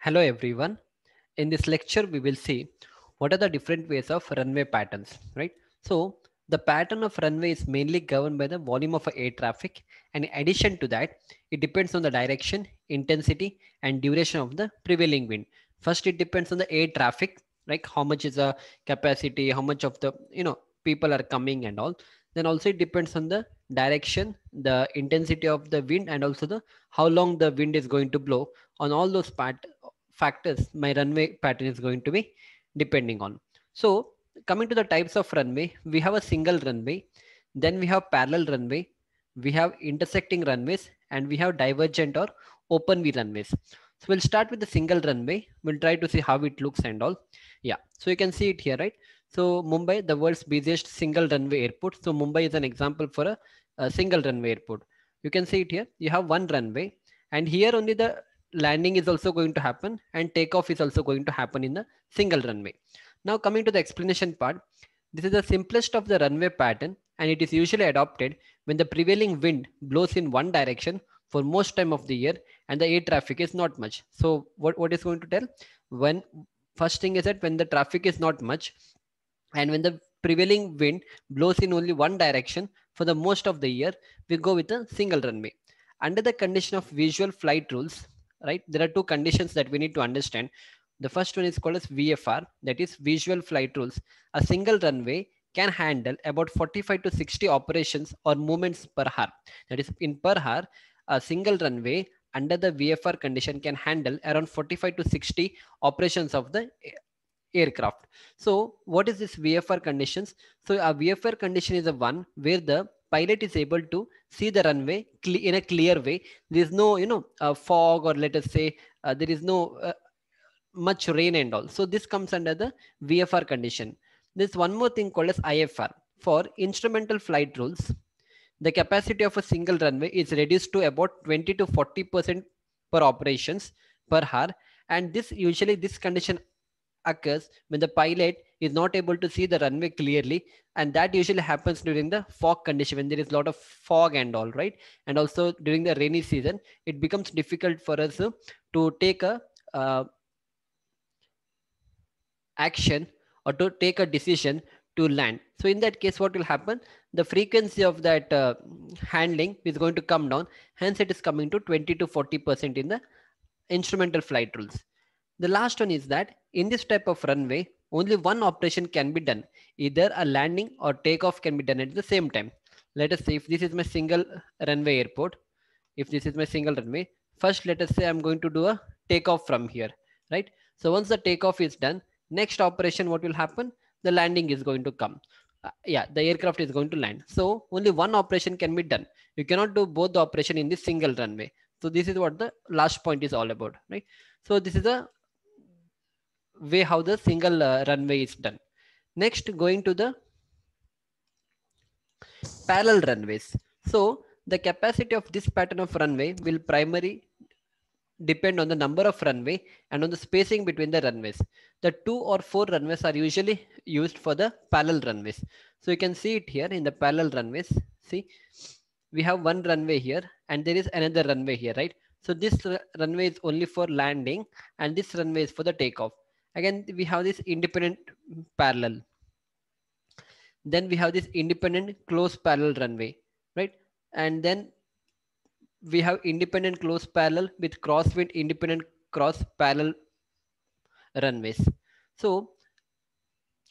Hello everyone. In this lecture, we will see what are the different ways of runway patterns, right? So the pattern of runway is mainly governed by the volume of air traffic. And in addition to that, it depends on the direction, intensity, and duration of the prevailing wind. First, it depends on the air traffic, like how much is the capacity, how much of the, people are coming and all. Then also it depends on the direction, the intensity of the wind, and also the how long the wind is going to blow. On all those factors my runway pattern is going to be depending on. So coming to the types of runway, we have a single runway, then we have parallel runway, we have intersecting runways, and we have divergent or open v runways. So we'll start with the single runway. We'll try to see how it looks and all. Yeah, so you can see it here, right? So Mumbai, the world's busiest single runway airport. So Mumbai is an example for a single runway airport. You can see it here. You have one runway, and here only the landing is also going to happen and takeoff is also going to happen in the single runway. Now coming to the explanation part, this is the simplest of the runway pattern, and it is usually adopted when the prevailing wind blows in one direction for most time of the year and the air traffic is not much. So what is going to tell? When first thing is that when the traffic is not much and when the prevailing wind blows in only one direction for the most of the year, we go with a single runway. Under the condition of visual flight rules, right, there are two conditions that we need to understand. The first one is called as VFR, that is visual flight rules. A single runway can handle about 45 to 60 operations or movements per hour. That is, in per hour, a single runway under the VFR condition can handle around 45 to 60 operations of the aircraft. So what is this VFR conditions? So a VFR condition is a one where the pilot is able to see the runway in a clear way. There is no fog, or let us say there is no much rain and all. So this comes under the VFR condition. There's one more thing called as IFR. For instrumental flight rules, the capacity of a single runway is reduced to about 20 to 40% per operations per hour. And this condition occurs when the pilot is not able to see the runway clearly, and that usually happens during the fog condition, when there is a lot of fog and all, right? And also during the rainy season, it becomes difficult for us to take a action or to take a decision to land. So in that case, what will happen? The frequency of that handling is going to come down. Hence, it is coming to 20 to 40% in the instrumental flight rules. The last one is that in this type of runway, only one operation can be done. Either a landing or takeoff can be done at the same time. Let us say if this is my single runway airport, if this is my single runway, first let us say I'm going to do a takeoff from here, right? So once the takeoff is done, next operation, what will happen? The landing is going to come. Yeah, the aircraft is going to land. So only one operation can be done. You cannot do both the operation in this single runway. So this is what the last point is all about, right? So this is a way how the single runway is done. Next, going to the parallel runways. So the capacity of this pattern of runway will primarily depend on the number of runway and on the spacing between the runways. The 2 or 4 runways are usually used for the parallel runways. So you can see it here in the parallel runways. See, we have one runway here and there is another runway here, right? So this runway is only for landing and this runway is for the takeoff. Again, we have this independent parallel. Then we have this independent close parallel runway, right? And then we have independent close parallel with crosswind independent cross parallel runways. So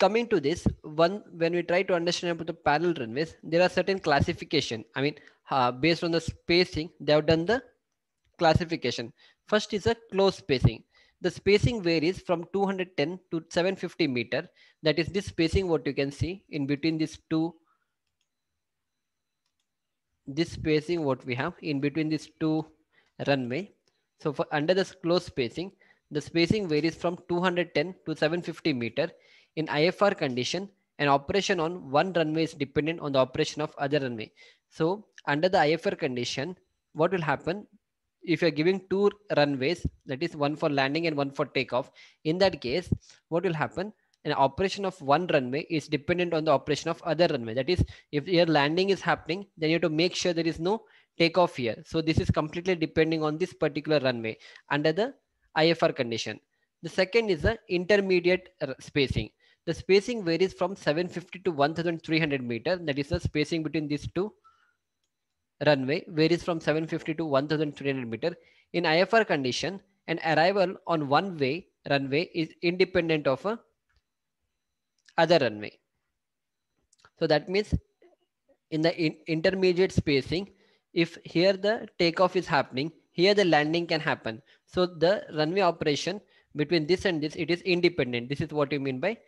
coming to this one, when we try to understand about the parallel runways, there are certain classification. I mean, based on the spacing, they have done the classification. First is a close spacing. The spacing varies from 210 to 750 meter. That is this spacing what you can see in between these two. This spacing what we have in between these two runway. So for under the close spacing, the spacing varies from 210 to 750 meter. In IFR condition, an operation on one runway is dependent on the operation of other runway. So under the IFR condition, what will happen? If you're giving two runways, that is one for landing and one for takeoff, in that case, what will happen? An operation of one runway is dependent on the operation of other runway. That is, if your landing is happening, then you have to make sure there is no takeoff here. So this is completely depending on this particular runway under the IFR condition. The second is the intermediate spacing. The spacing varies from 750 to 1300 meters. That is the spacing between these two runway varies from 750 to 1300 meter. In IFR condition, an arrival on one way runway is independent of a other runway. So that means in the intermediate spacing, if here the takeoff is happening, here the landing can happen. So the runway operation between this and this, it is independent. This is what you mean by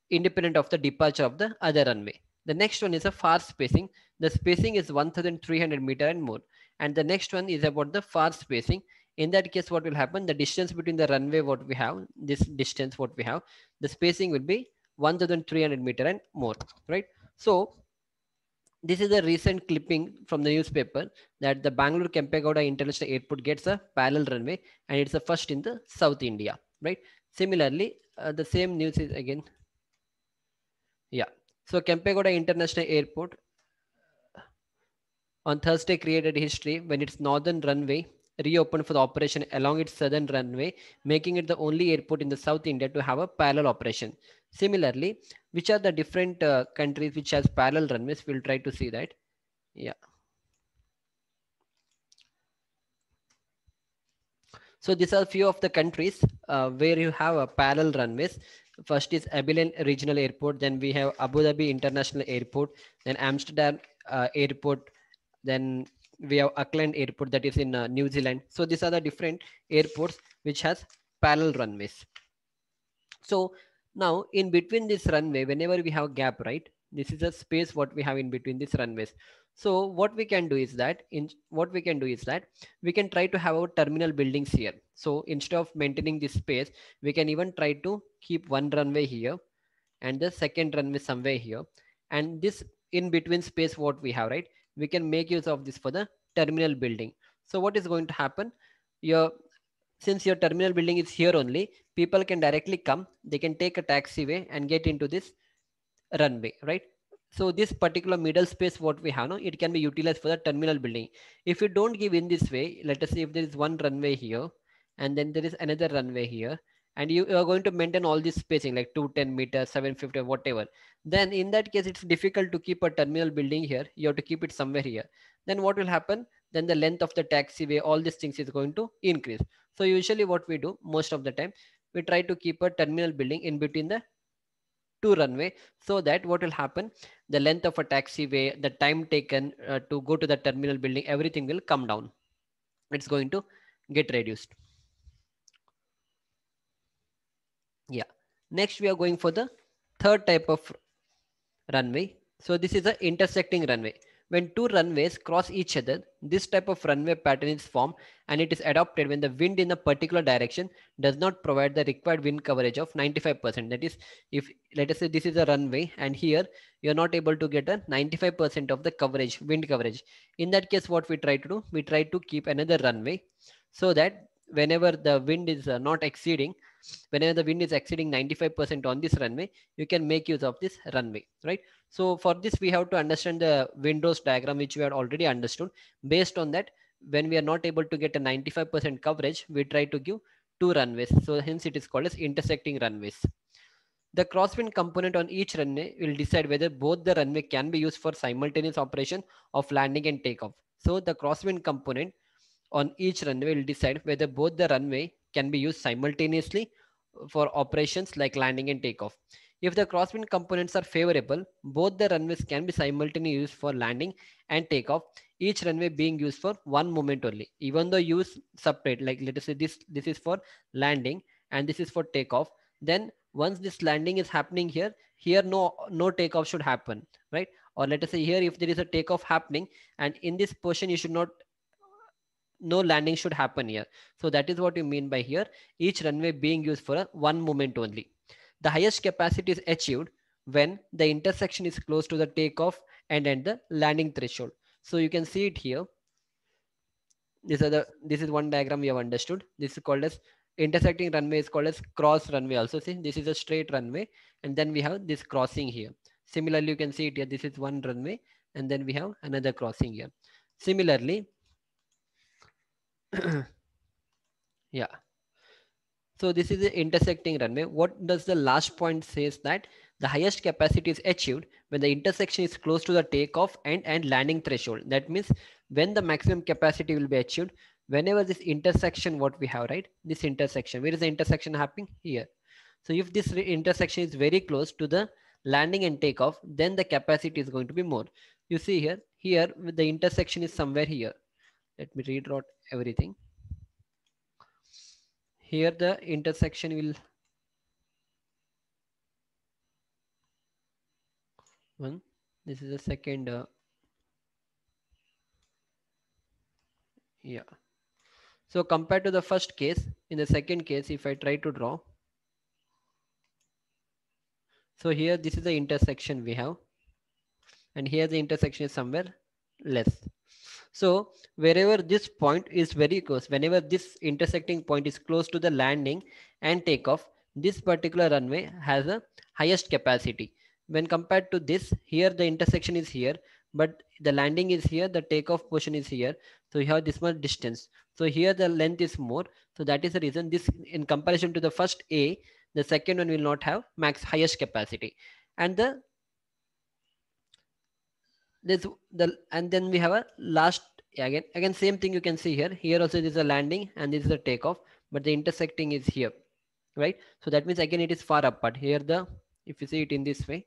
independent of the departure of the other runway. The next one is a far spacing. The spacing is 1300 meter and more. And the next one is about the far spacing. In that case, what will happen? The distance between the runway, what we have, this distance, what we have, the spacing will be 1300 meter and more, right? So this is a recent clipping from the newspaper that the Bangalore Kempegowda International Airport gets a parallel runway and it's the first in the South India, right? Similarly, the same news is again, yeah. So Kempegowda International Airport on Thursday created history when its northern runway reopened for the operation along its southern runway, making it the only airport in the South India to have a parallel operation. Similarly, which are the different countries which has parallel runways? We'll try to see that. Yeah. So these are few of the countries where you have a parallel runways. First is Abilene Regional Airport. Then we have Abu Dhabi International Airport. Then Amsterdam Airport. Then we have Auckland Airport that is in New Zealand. So these are the different airports which has parallel runways. So now in between this runway, whenever we have gap, right? This is a space what we have in between these runways. So what we can do is that we can try to have our terminal buildings here. So instead of maintaining this space, we can even try to keep one runway here and the second runway somewhere here. And this in between space what we have, right? We can make use of this for the terminal building. So what is going to happen? Your Since your terminal building is here only, people can directly come, they can take a taxiway and get into this runway, right? So this particular middle space what we have now, it can be utilized for the terminal building. If you don't give in this way, let us say if there is one runway here and then there is another runway here, and you are going to maintain all this spacing like 210 meters, 750 whatever, then in that case it's difficult to keep a terminal building here. You have to keep it somewhere here. Then what will happen? Then the length of the taxiway, all these things is going to increase. So usually what we do most of the time, we try to keep a terminal building in between the two runway, so that what will happen, the length of a taxiway, the time taken to go to the terminal building, everything will come down. It's going to get reduced. Yeah. Next we are going for the third type of runway. So this is a intersecting runway. When two runways cross each other, this type of runway pattern is formed, and it is adopted when the wind in a particular direction does not provide the required wind coverage of 95%. That is, if let us say this is a runway and here you're not able to get a 95% of the coverage, wind coverage. In that case, what we try to do, we try to keep another runway so that whenever the wind is not exceeding, whenever the wind is exceeding 95% on this runway, you can make use of this runway, right? So for this, we have to understand the Windrose diagram, which we had already understood. Based on that, when we are not able to get a 95% coverage, we try to give two runways. So hence it is called as intersecting runways. The crosswind component on each runway will decide whether both the runway can be used for simultaneous operation of landing and takeoff. So the crosswind component on each runway will decide whether both the runway can be used simultaneously for operations like landing and takeoff. If the crosswind components are favorable, both the runways can be simultaneously used for landing and takeoff, each runway being used for one moment only. Even though use separate, like let us say this is for landing and this is for takeoff, then once this landing is happening here, here no takeoff should happen, right? Or let us say here if there is a takeoff happening and in this portion you should not, no landing should happen here. So that is what you mean by here, each runway being used for a one moment only. The highest capacity is achieved when the intersection is close to the takeoff and at the landing threshold. So you can see it here. This is one diagram we have understood. This is called as intersecting runway, is called as cross runway also. See, this is a straight runway and then we have this crossing here. Similarly, you can see it here. This is one runway and then we have another crossing here. Similarly, yeah. So this is the intersecting runway. What does the last point says that the highest capacity is achieved when the intersection is close to the takeoff and landing threshold. That means when the maximum capacity will be achieved, whenever this intersection, what we have, right? This intersection, where is the intersection happening? Here. So if this intersection is very close to the landing and takeoff, then the capacity is going to be more. You see here the intersection is somewhere here. Let me redraw everything. Here the intersection will one. This is the second. Yeah. So compared to the first case, in the second case, if I try to draw, so here this is the intersection we have, and here the intersection is somewhere less. So wherever this point is very close, whenever this intersecting point is close to the landing and takeoff, this particular runway has a highest capacity. When compared to this, here the intersection is here, but the landing is here, the takeoff portion is here. So you have this much distance. So here the length is more. So that is the reason this, in comparison to the first A, the second one will not have max highest capacity. And and then we have a last, again same thing you can see here. Here also this is a landing and this is a takeoff, but the intersecting is here, right? So that means again it is far apart. Here if you see it in this way,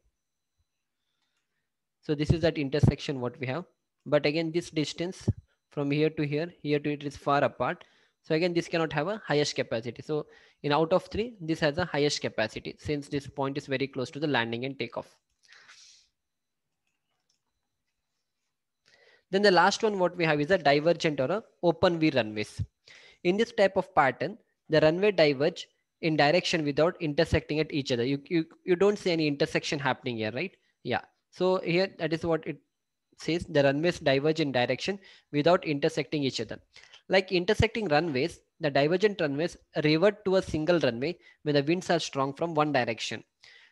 so this is that intersection what we have, but again this distance from here to here to it is far apart. So again this cannot have a highest capacity. So in out of three, this has a highest capacity since this point is very close to the landing and takeoff. Then the last one what we have is a divergent or a open V runways. In this type of pattern, the runway diverge in direction without intersecting at each other. You don't see any intersection happening here, right? Yeah. So here that is what it says, the runways diverge in direction without intersecting each other. Like intersecting runways, the divergent runways revert to a single runway when the winds are strong from one direction.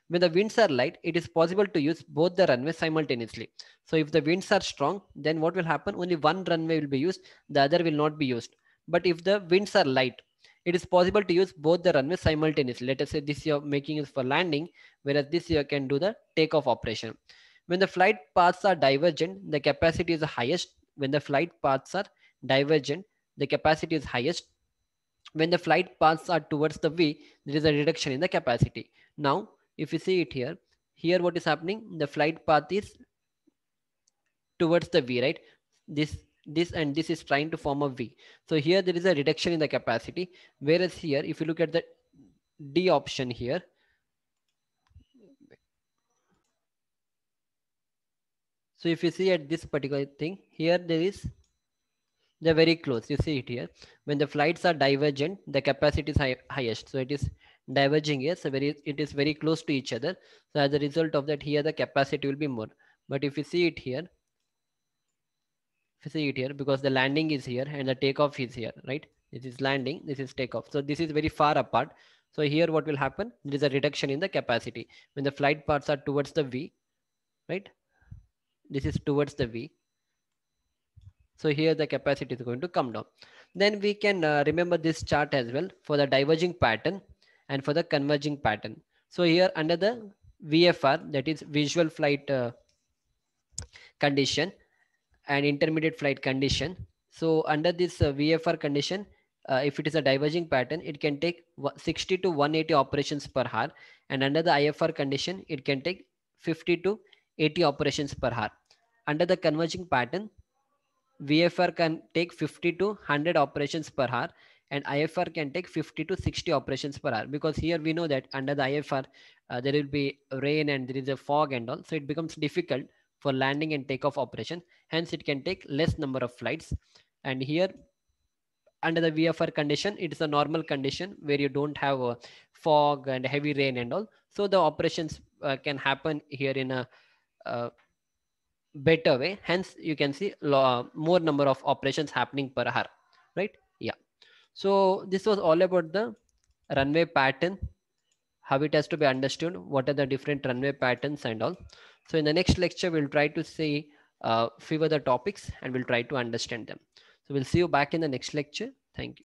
When the winds are light, it is possible to use both the runways simultaneously. So if the winds are strong, then what will happen? Only one runway will be used, the other will not be used. But if the winds are light, it is possible to use both the runways simultaneously. Let us say this you're making is for landing, whereas this you can do the takeoff operation. When the flight paths are divergent, the capacity is the highest. When the flight paths are divergent, the capacity is highest. When the flight paths are towards the V, there is a reduction in the capacity. Now, if you see it here what is happening? The flight path is towards the V, right? This and this is trying to form a V. So here there is a reduction in the capacity. Whereas here, if you look at the D option here, so if you see at this particular thing, here they're very close. You see it here. When the flights are divergent, the capacity is highest. So it is diverging here. So it is very close to each other. So as a result of that, here the capacity will be more. But if you see it here, because the landing is here and the takeoff is here, right? This is landing, this is takeoff. So this is very far apart. So here what will happen? There is a reduction in the capacity. When the flight paths are towards the V, right? This is towards the V. So here the capacity is going to come down. Then we can remember this chart as well for the diverging pattern and for the converging pattern. So here under the VFR, that is visual flight condition and intermediate flight condition. So under this VFR condition, if it is a diverging pattern, it can take 60 to 180 operations per hour. And under the IFR condition, it can take 50 to 80 operations per hour. Under the converging pattern, VFR can take 50 to 100 operations per hour and IFR can take 50 to 60 operations per hour, because here we know that under the IFR there will be rain and there is a fog and all, so it becomes difficult for landing and takeoff operation, hence it can take less number of flights. And here under the VFR condition, it is a normal condition where you don't have fog and heavy rain and all, so the operations can happen here in a better way, hence you can see more number of operations happening per hour, right? Yeah. So this was all about the runway pattern, how it has to be understood, what are the different runway patterns and all. So in the next lecture we'll try to see few other topics and we'll try to understand them. So we'll see you back in the next lecture. Thank you.